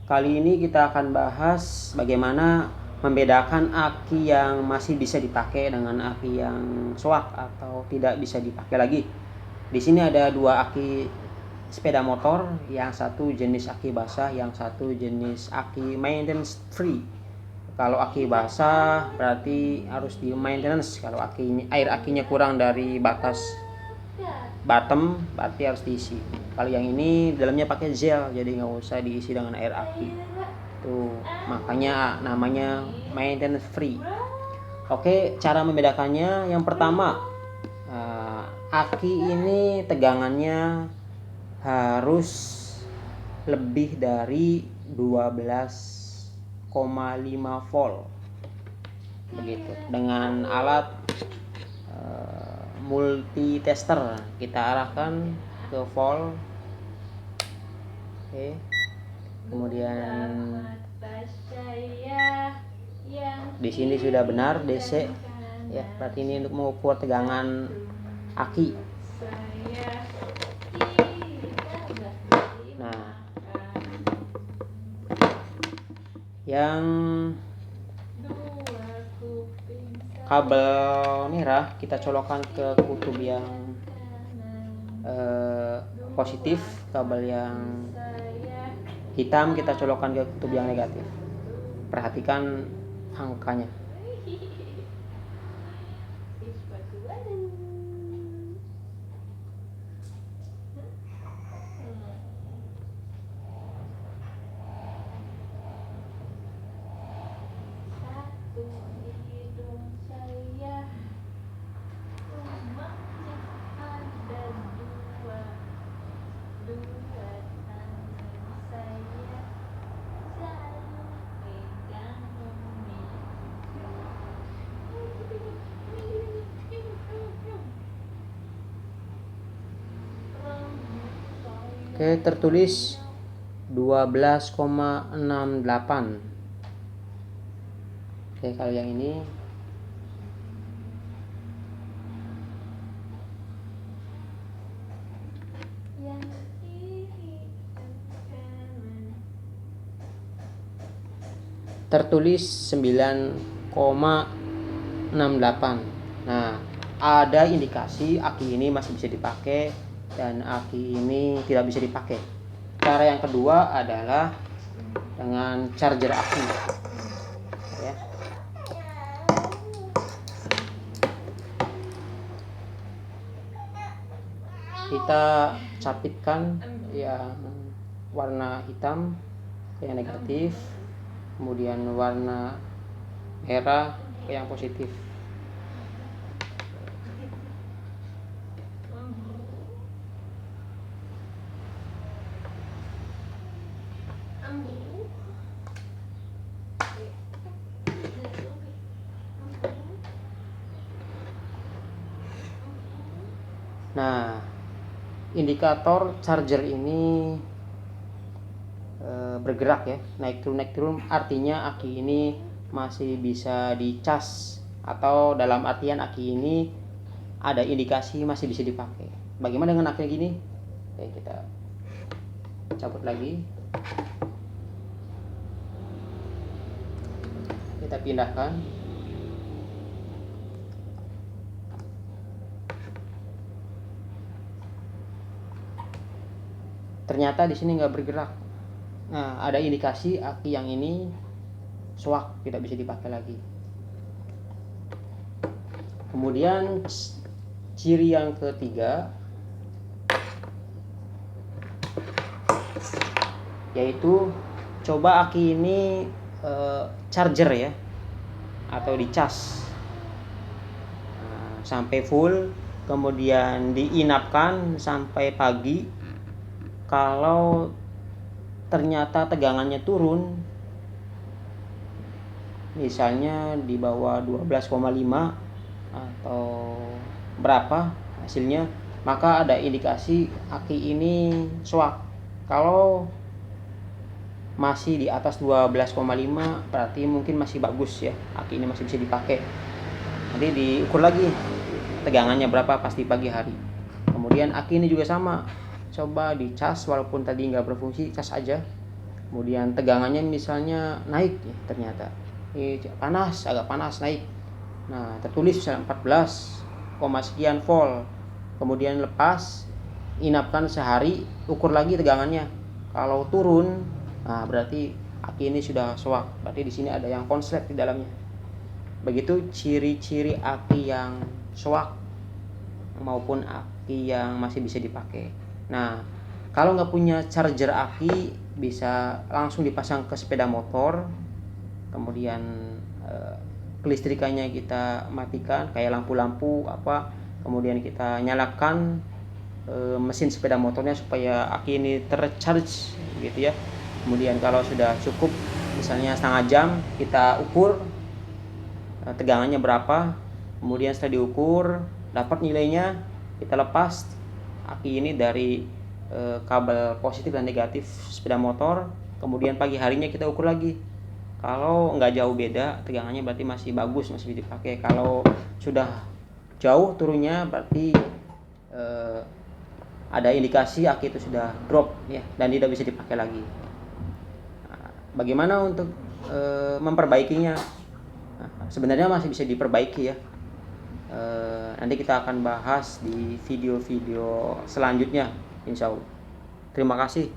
Kali ini kita akan bahas bagaimana membedakan aki yang masih bisa dipakai dengan aki yang soak atau tidak bisa dipakai lagi. Di sini ada dua aki sepeda motor, yang satu jenis aki basah, yang satu jenis aki maintenance free. Kalau aki basah berarti harus di maintenance. Kalau air akinya kurang dari batas bottom berarti harus diisi. Kalau yang ini dalamnya pakai gel, jadi nggak usah diisi dengan air aki. Tuh, makanya namanya maintenance free. Oke, cara membedakannya yang pertama, aki ini tegangannya harus lebih dari 12,5 volt. Begitu. Dengan alat multitester kita arahkan ke volt. Oke. Kemudian di sini sudah benar DC ya, berarti ini untuk mengukur tegangan aki. Nah, yang kabel merah kita colokkan ke kutub yang positif, kabel yang hitam kita colokkan ke kutub yang negatif. Perhatikan angkanya. Oke, tertulis 12,68. Oke, kalau yang ini tertulis 9,68. Nah, ada indikasi aki ini masih bisa dipakai dan aki ini tidak bisa dipakai. Cara yang kedua adalah dengan charger aki ya. Kita capitkan yang warna hitam ke yang negatif, kemudian warna merah ke yang positif. Nah, indikator charger ini bergerak ya, naik turun, artinya aki ini masih bisa dicas, atau dalam artian aki ini ada indikasi masih bisa dipakai. Bagaimana dengan aki gini? Oke, kita cabut lagi, kita pindahkan. Ternyata di sini nggak bergerak. Nah, ada indikasi aki yang ini soak, tidak bisa dipakai lagi. Kemudian ciri yang ketiga yaitu coba aki ini charger ya, atau dicas sampai full, kemudian diinapkan sampai pagi. Kalau ternyata tegangannya turun, misalnya di bawah 12,5 atau berapa hasilnya, maka ada indikasi aki ini soak. Kalau masih di atas 12,5 berarti mungkin masih bagus ya, aki ini masih bisa dipakai. Nanti diukur lagi tegangannya berapa pas di pagi hari. Kemudian aki ini juga sama, coba dicas, walaupun tadi nggak berfungsi, cas aja. kemudian tegangannya misalnya naik ya, ternyata ini panas, agak panas naik. Nah, tertulis misalnya 14, sekian volt. Kemudian lepas, inapkan sehari, ukur lagi tegangannya. Kalau turun, nah berarti aki ini sudah soak. Berarti di sini ada yang konslet di dalamnya. Begitu ciri-ciri aki yang soak maupun aki yang masih bisa dipakai. Nah, kalau nggak punya charger aki, bisa langsung dipasang ke sepeda motor. Kemudian kelistrikannya kita matikan, kayak lampu-lampu apa. Kemudian kita nyalakan mesin sepeda motornya supaya aki ini tercharge gitu ya. Kemudian kalau sudah cukup, misalnya setengah jam, kita ukur tegangannya berapa. Kemudian setelah diukur dapat nilainya, kita lepas aki ini dari kabel positif dan negatif sepeda motor. Kemudian pagi harinya kita ukur lagi. Kalau nggak jauh beda tegangannya, berarti masih bagus, masih bisa dipakai. Kalau sudah jauh turunnya, berarti ada indikasi aki itu sudah drop ya, dan tidak bisa dipakai lagi. Nah, bagaimana untuk memperbaikinya? Nah, sebenarnya masih bisa diperbaiki ya. Nanti kita akan bahas di video-video selanjutnya, insya Allah. Terima kasih.